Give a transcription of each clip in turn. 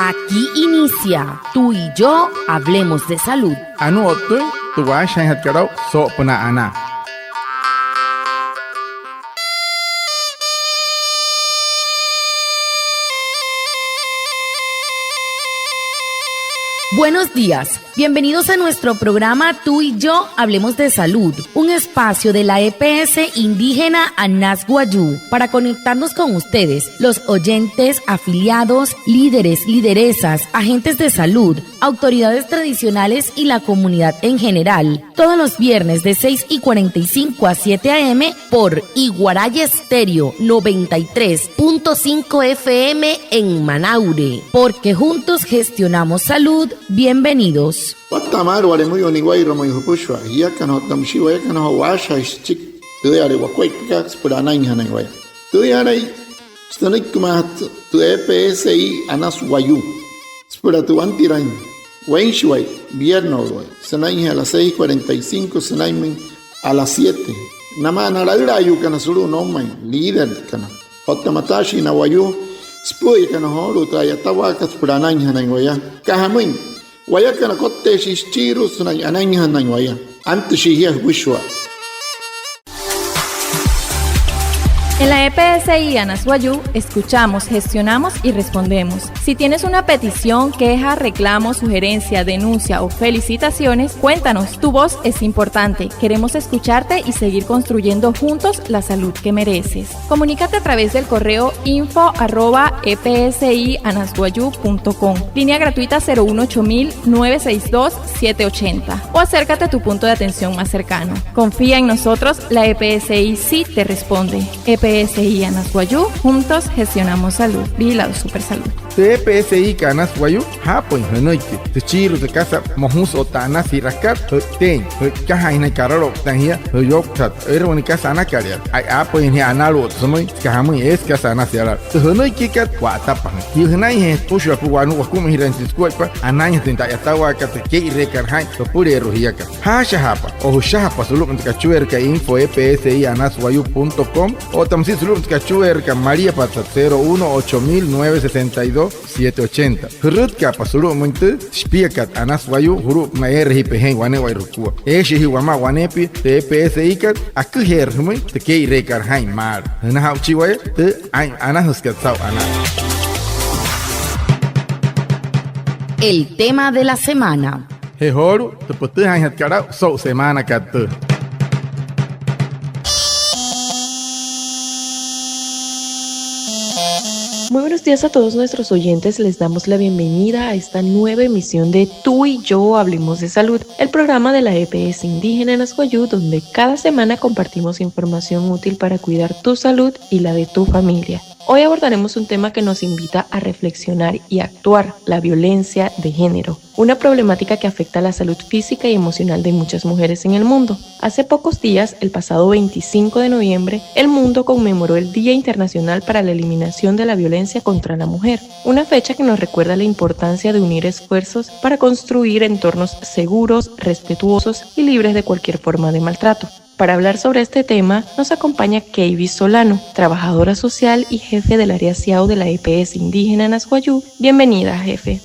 Aquí inicia Tú y yo hablemos de salud. Anu otu tu wa shan hat karau so puna ana. Buenos días, bienvenidos a nuestro programa Tú y yo hablemos de salud, un espacio de la EPS indígena Anas Wayuu para conectarnos con ustedes, los oyentes, afiliados, líderes, lideresas, agentes de salud, autoridades tradicionales y la comunidad en general, todos los viernes de 6:45 a 7 a.m. por Iguaraya Estéreo 93.5 FM en Manaure, porque juntos gestionamos salud. Bienvenidos. Watamar wale muy oniguay romo yupushwa ya kano tamshiwa ya kano washa chik tu are wakwai pika spurana inhana iguay tu are stanik kumat tu EPSI Anas Wayuu spura tu antirain wenshway viernes sanai a las 6:45 sanai a las 7 nama na la yu kana suru no mai líder kana hotamatashi na Wayuu spui kana holu trayatawa spurana inhana iguay kahamin Waya kana kote shishiru sunay ananya hanay waya. Antu shihia bushwa. En la EPSI Anas Wayuu escuchamos, gestionamos y respondemos. Si tienes una petición, queja, reclamo, sugerencia, denuncia o felicitaciones, cuéntanos. Tu voz es importante. Queremos escucharte y seguir construyendo juntos la salud que mereces. Comunícate a través del correo info@epsianaswayuu.com, línea gratuita 018-962-780 o acércate a tu punto de atención más cercano. Confía en nosotros, la EPSI sí te responde. EPSI Anas Wayuu, juntos gestionamos salud. Vigilado Supersalud. EPSI Anas Wayuu, pues henoike. Te chiru de casa mohus otana si rascar, ten, caja en el carro, tangia, yoktat, erwani casa ana caria. Pues en analo, somoy, cajamu es casa ana ciara. Henoike cat, watapan. Y henai es pusho puanu, wakumi hiransis cuerpa, ananya tenta yatawa cat, que recarhai, pure rojiaca. Hashahapa, o shahapa, solo en cachuerca info EPSIanaswayuu.com o también solo cachuerca María Pata 018-962-780. Hurutca pasulu mente spiakat Anas Wayuu huru maer hipehen wane wairukua. Eshi hiwama wanepi EPSI kat akuher humi te kei rekar hain mar. Hana hauchiwaye te ana huskat sau ana. El tema de la semana. Hehoru te pote hain hat karau so semana kat. Muy buenos días a todos nuestros oyentes, les damos la bienvenida a esta nueva emisión de Tú y yo hablemos de salud, el programa de la EPS indígena Anas Wayuu, donde cada semana compartimos información útil para cuidar tu salud y la de tu familia. Hoy abordaremos un tema que nos invita a reflexionar y actuar: la violencia de género, una problemática que afecta a la salud física y emocional de muchas mujeres en el mundo. Hace pocos días, el pasado 25 de noviembre, el mundo conmemoró el Día Internacional para la Eliminación de la Violencia contra la Mujer, una fecha que nos recuerda la importancia de unir esfuerzos para construir entornos seguros, respetuosos y libres de cualquier forma de maltrato. Para hablar sobre este tema, nos acompaña Keivi Solano, trabajadora social y jefe del área CIAO de la EPS indígena Anas Wayuu. Bienvenida, jefe.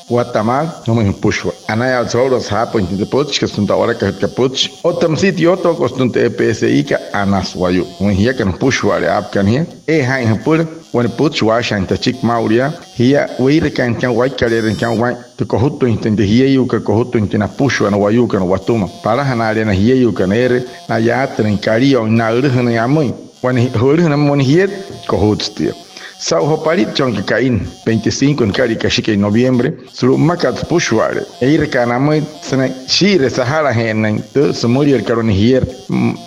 Guatemala, no me pushwa. Anaya alzauros hapo in the puch que sunt ahora que puch. Otam sitio to costunte EPSI ka Anas Wayuu. Un hia kan pushwa le ap kan hia. Hain pur when puch washa in chik mauria. Hia weire kan white career kan white. To kohuto intende hia yu ka kohuto intena pushwa no Wayuu kan watuma. Para hanare na hia yu kan na ya tren cario na urhna yamui. When hurhna mon hiet kohutstio. Sao hoparit chonki kain 25 en kari kashike en noviembre sulu makat pushware eir kanamoi sana shire sahara henen te sumuri karon hier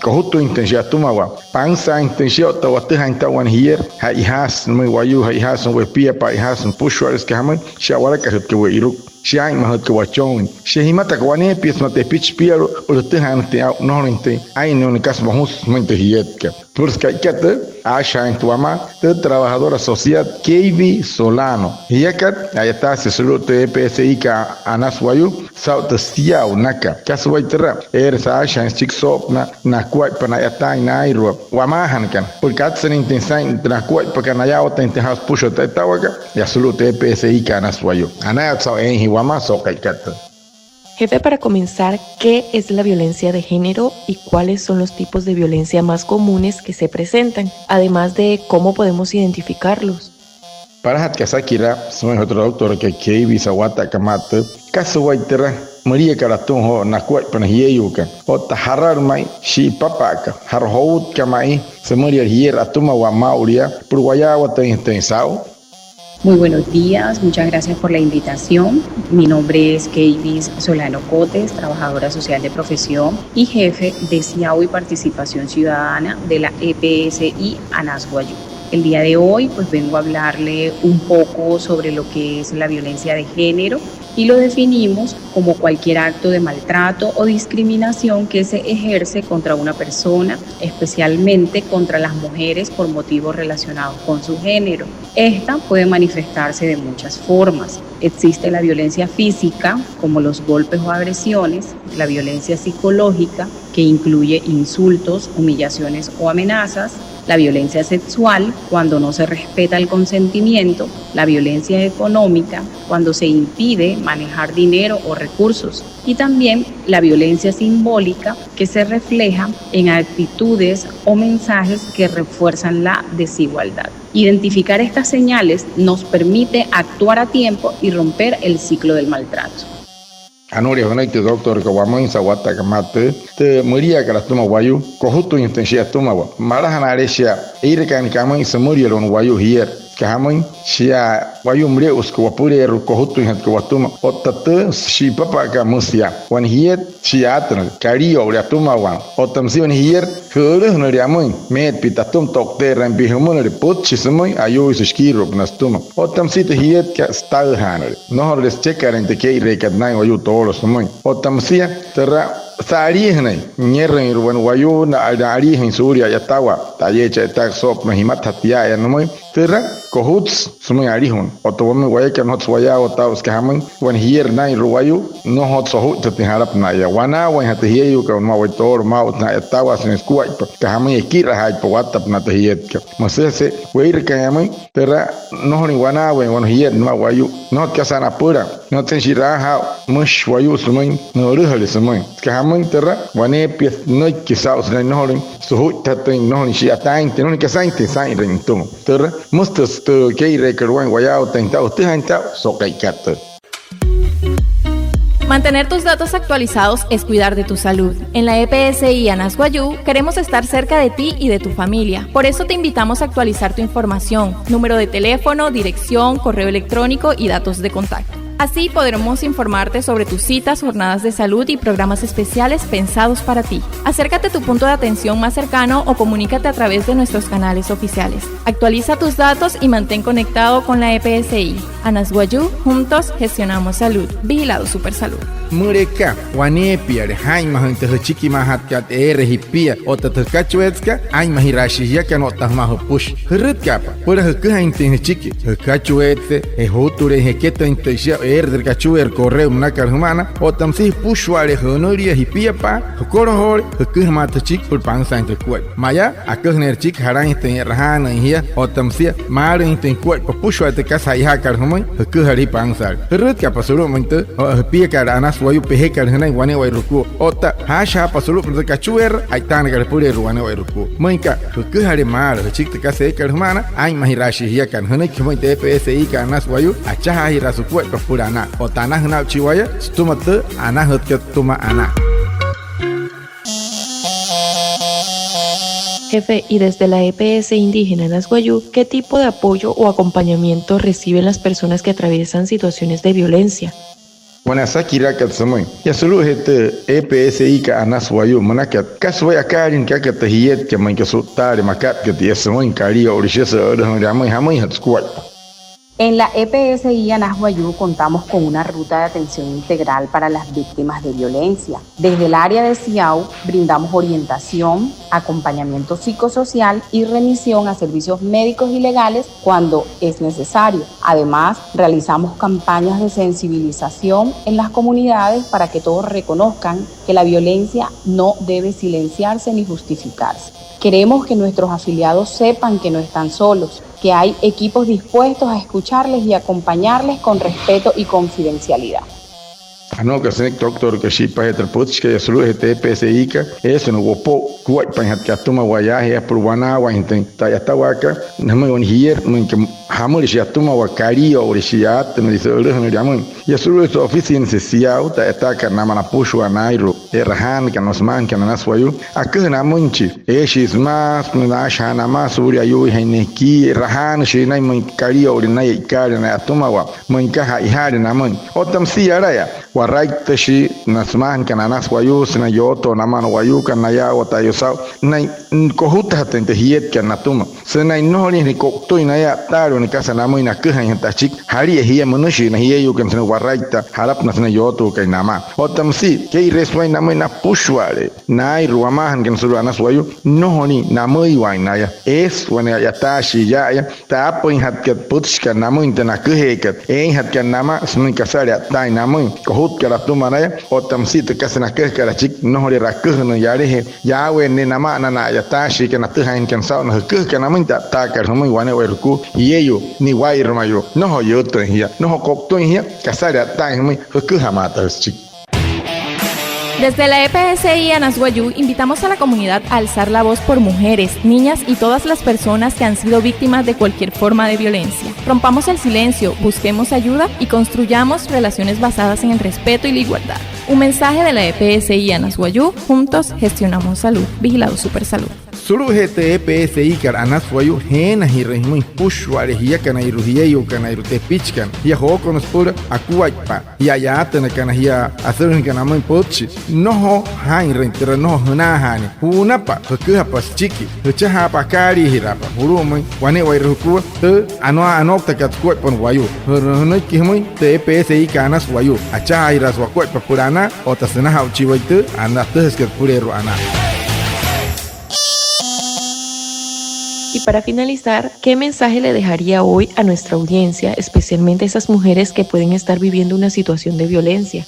kohuto intensia tumawa pansa intensio to watahan tawan hier ha ihas no Wayuu ha ihas no pia pa ihas pushware skaman shawara ka ke weiru shai mahot ke wachon shehimata kwane pies mate pitch piero o te hante no rente ai no ne cas mahus mente hietka por skaikate a shai tuama de trabajadora social Kevi Solano hiakat ayata se solo te PSI ka anaswayu South Siau naka kaswaitera sa shai chiksop na kwai pana yata inairo wamahan kan por katsen intensain na kwai pakana ya ota inte has pusho te tawaka ya solo te PSI ka anaswayu anayat sa en hiwama so kaikata. Jefe, para comenzar, ¿qué es la violencia de género y cuáles son los tipos de violencia más comunes que se presentan? Además de cómo podemos identificarlos. Para hatkasakira, soy otro doctor que Kevi Sawata Kamate, Kasuwaitera, Maria Karatun ho nakwai panahiyuka, o taharar mai, shi papaka, harhout kamai, se Maria hier atuma wa mauria, purwayawa tensao. Muy buenos días, muchas gracias por la invitación. Mi nombre es Kevis Solano Cotes, trabajadora social de profesión y jefe de CIAO y Participación Ciudadana de la EPSI Anasguayú. El día de hoy pues vengo a hablarle un poco sobre lo que es la violencia de género y lo definimos como cualquier acto de maltrato o discriminación que se ejerce contra una persona, especialmente contra las mujeres por motivos relacionados con su género. Esta puede manifestarse de muchas formas. Existe la violencia física, como los golpes o agresiones, la violencia psicológica, que incluye insultos, humillaciones o amenazas, la violencia sexual, cuando no se respeta el consentimiento, la violencia económica, cuando se impide manejar dinero o recursos, y también la violencia simbólica, que se refleja en actitudes o mensajes que refuerzan la desigualdad. Identificar estas señales nos permite actuar a tiempo y romper el ciclo del maltrato. Anori honaite doctor ka wamain sawata kamate te Maria karatuma wayu kohutu intensia tumawa marahanareshia ire kan kamai samuri lon wayu hier kahamin sia wayu mre usko wapure ru kohutu hat ko watuma otate si papa ka musia wan hier siatra kario ria tumawa otamsi wan hier hore honori amoin met pitatum tokte rambi humon repot chismoi ayo iskiro pnastuma otamsi te hier ka stal haner no res checkaren te ke rekat nai wayu todos somoi otamsia terra Sarihnai, nyereng ruan wayu na arihin suria yatawa, tayecha tak sop na himat hatia ya nomoi, terra kohuts sumai arihun, otowame wayaka not waya otaus kahaman, wan hier nai ruwayu, no hot sohut harap na ya, wana wan hatahiyu ka ma waitor maut na yatawa sin skuai, kahaman yakira haj pawatap na tahiyet ka. Masese, wair kahaman, terra no ni wana wan hier ma wayu, not kasana pura, not sen shiraha, mush wayu sumai, no ruhali sumai, kahaman terra wane pies no kisaus na nohling so tatin nohling shi atain te no kasainte sai rentum terra mustas to keire kerwan wayao tenta usted hanta so kaikat. Mantener tus datos actualizados es cuidar de tu salud. En la EPSI Anasguayú queremos estar cerca de ti y de tu familia. Por eso te invitamos a actualizar tu información, número de teléfono, dirección, correo electrónico y datos de contacto. Así podremos informarte sobre tus citas, jornadas de salud y programas especiales pensados para ti. Acércate a tu punto de atención más cercano o comunícate a través de nuestros canales oficiales. Actualiza tus datos y mantén conectado con la EPSI. Anasguayú, juntos gestionamos salud. Vigilado Supersalud. Mureka, wanepia, haima hante chiki mahatkat hipia, otatakachuetska, aima hirashia kanota mahupush. Hrutkapa, por hakainte chiki, hakachuetse, hoture heketa intesia der kachuer correo nakar humana, otamsi pushware honoria hipia pa, hokorohor, hakumata chik por pansa entre kuat. Maya, akahner chik haran te rahana hia, otamsia, mar inte kuat, pushwate casa ihakar humai, hakuhari pansar. Hrutkapa solamente, hipia karana wayu pehekar hanai wane wai ruku ota hasha pasulu per kachuer aitan gar pure ruane wai ruku mainka ku hare mar chik ta se kar humana ai mahirashi hiya kan hanai khmai te PSI ka nas wayu acha ha hirasu ku pa purana otana hna chiwaya stumat ana hotket tuma ana. Jefe, y desde la EPS indígena Anasguayú, ¿qué tipo de apoyo o acompañamiento reciben las personas que atraviesan situaciones de violencia? Wana sakira kat samoi ya sulu hete EPSI ka Anaswayu manakat kaswai akarin ka tahiyet ke mai ka sutare makat ke dia samoi kari orishesa ramai hamai hat squat En la EPSI Anasguayú contamos con una ruta de atención integral para las víctimas de violencia. Desde el área de CIAU brindamos orientación, acompañamiento psicosocial y remisión a servicios médicos y legales cuando es necesario. Además, realizamos campañas de sensibilización en las comunidades para que todos reconozcan que la violencia no debe silenciarse ni justificarse. Queremos que nuestros afiliados sepan que no están solos, que hay equipos dispuestos a escucharles y acompañarles con respeto y confidencialidad. Ano ka sinek doktor ka shipa heter puts ka yasulu hete PSI ka eso no wopo kuai pan hat ka tuma waya he purwana wa hinten ta yata waka nama on hier mun ka hamul shi atuma wa kari o shi at no dice ore no yamun yasulu so oficina se siau ta eta ka nama na pushu anairo erhan ka nosman ka naswayu akana munchi shi smas na shana masuri ayu heneki rahan shi nai mun kari o nai kari na atuma wa mun ka ha ihari na mun otam siara ya Warai tashi nasman kana nas wayu sina yoto naman wayu kana ya wata yosau nai kohuta hatente hiet kana tuma sina nori ni kokto ina ya taro ni kasa namu ina kuhan ta chik hari hiya manushi na hiya yu kan sina warai ta harap na sina yoto kai nama otam si ke reswai namu ina pushwale nai ruamahan kan suru anas wayu nohoni namu iwai na ya es wana ya tashi ya ta apo in hat ket putska namu intana kuhekat hat kan nama sina kasara ta namu kara tumanaya o tamsita kasana kara chik no hore rakuh no yare ya we ne nama na ya tashi kana tuhain kan sa no kuh kana minta ta kar no wane werku yeyo ni wai rmayo no ho yoto hiya no ho kokto hiya kasara ta mi kuh hamata chik. Desde la EPSI Anasguayú invitamos a la comunidad a alzar la voz por mujeres, niñas y todas las personas que han sido víctimas de cualquier forma de violencia. Rompamos el silencio, busquemos ayuda y construyamos relaciones basadas en el respeto y la igualdad. Un mensaje de la EPSI Anasguayú, juntos gestionamos salud. Vigilado Supersalud. Sulu hete EPSI kar Anasguayú hena hi rehmun pushware hiya kana iruhiya yo kana irute pichkan hiya ho konos pura akuaipa hiya ya tana kana hiya asurun kana mun pochi noho hain rentera noho huna hani hunapa hukuha pas chiki huchaha pakari hirapa hurumai wane wairuku te anokta katkuai pon wayu hurunoi kihmui te EPSI kanas wayu acha iras wakuai papurana otasena hauchiwaite anates ket pureru ana. Y para finalizar, ¿qué mensaje le dejaría hoy a nuestra audiencia, especialmente a esas mujeres que pueden estar viviendo una situación de violencia?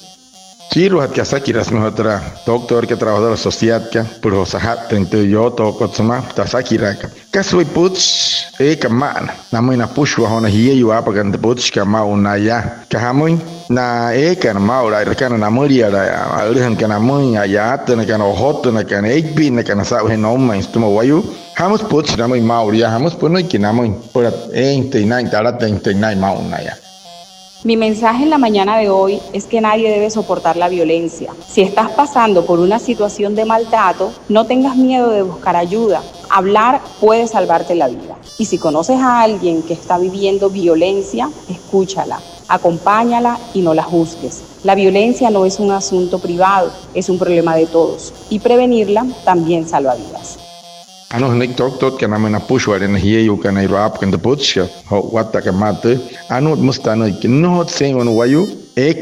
Chiro hat kasaki rasmi hotra doctor que trabajador social que por hosahat tente yo to kotsuma tasaki raka kasui puts kaman namu na pushwa hona hiye yu apa kan puts kama unaya kahamun na kan maura kan namuria ra alhan kan namu ya atna kan hotna kan ekbi na kan sa hen nomma istuma wayu hamus puts namu mauria hamus punoi kinamu por 29 tara 29 maunaya. Mi mensaje en la mañana de hoy es que nadie debe soportar la violencia. Si estás pasando por una situación de maltrato, no tengas miedo de buscar ayuda. Hablar puede salvarte la vida. Y si conoces a alguien que está viviendo violencia, escúchala, acompáñala y no la juzgues. La violencia no es un asunto privado, es un problema de todos. Y prevenirla también salva vidas. Ano nek tok kana mena pushware na hiye yu kana irap kan de putsha ho wata ka mate ano mustano ki no sengon wayu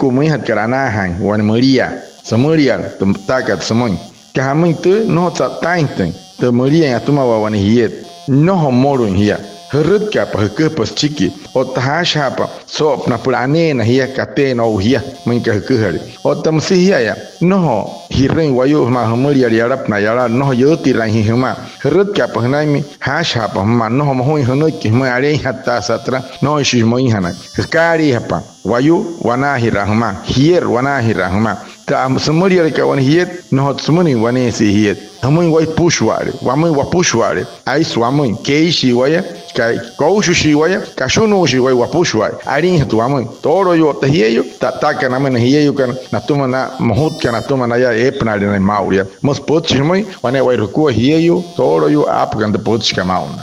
ku mai hat karana han wan maria samuria tum takat samoy ka hamin tu no ta tainten de maria ya tuma wan hiye no ho morun hiya herut ka pa ke pas chiki o ta shapa sop na pulane na hiya ka te no hiya min ka ke hari o tam si hiya ya no ho hiren wayu ma maria ya rap na ya no yo ti ran hi ma herut ka pa na mi ha shapa ma no ho ho no ki ma are hatta satra no shi mo hana kari hapa wayu wana hi rahma hier wana hi rahma ta samuria ka wan hiet no tsumuni wane si hiet amun wai pushware wamun wa pushware ai swamun ke shi waya ka koushu shi waya ka shunu shi waya wa pushware arin tu amun toro yo ta hiyo ta ka na men hiyo kan na tuma na mohut kan na tuma na ya epna na mauria mos potchi moi wane wai ruku hiyo toro yo ap kan de potchi ka mauna.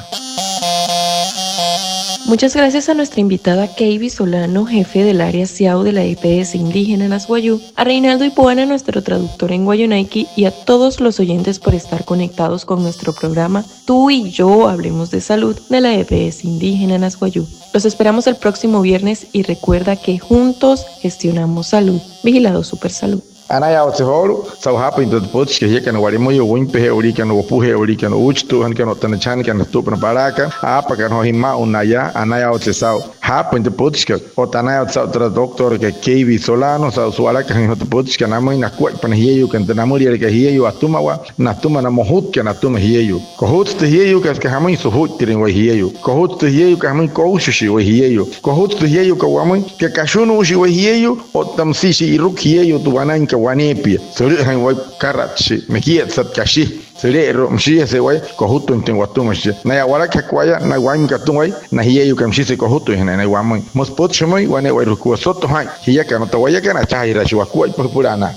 Muchas gracias a nuestra invitada Keiby Solano, jefe del área CIAU de la EPS Indígena Nasguayú, a Reinaldo Ipuana, nuestro traductor en Guayunaiki, y a todos los oyentes por estar conectados con nuestro programa Tú y Yo Hablemos de Salud de la EPS Indígena Nasguayú. Los esperamos el próximo viernes y recuerda que juntos gestionamos salud. Vigilado Super Salud. Anaya o tsehoro sau hapa into the pots que kan wari mo yo win pe ori kan o puhe ori kan uch tu han kan tan chan kan tu pan paraka apa kan ho hima unaya anaya o tsau hapa into pots que o tanaya o tsau tra doctor que Keiby Solano sau suala kan ho pots que na mo na kwai pan hieyo kan na mo ri que hieyo atuma wa na tuma na mohut que na tuma hieyo ko hut te hieyo que hama so hut tirin wa hieyo ko hut te hieyo que hama ko shi wa hieyo ko hut te hieyo que wa mo que kashuno shi wa hieyo o tam si shi ruk hieyo tu wanan wanepia sore han wai karachi me kiet sat kashi sore ro mshi se wai ko hutu nten watu mshi na ya wala ka kwaya na wai ka tu wai na hiye yu kam shi se ko hutu hena na wai mos pot shmoi wane wai ru ko soto hai hiya ka no to wai ka na chai ra shi wa ko purana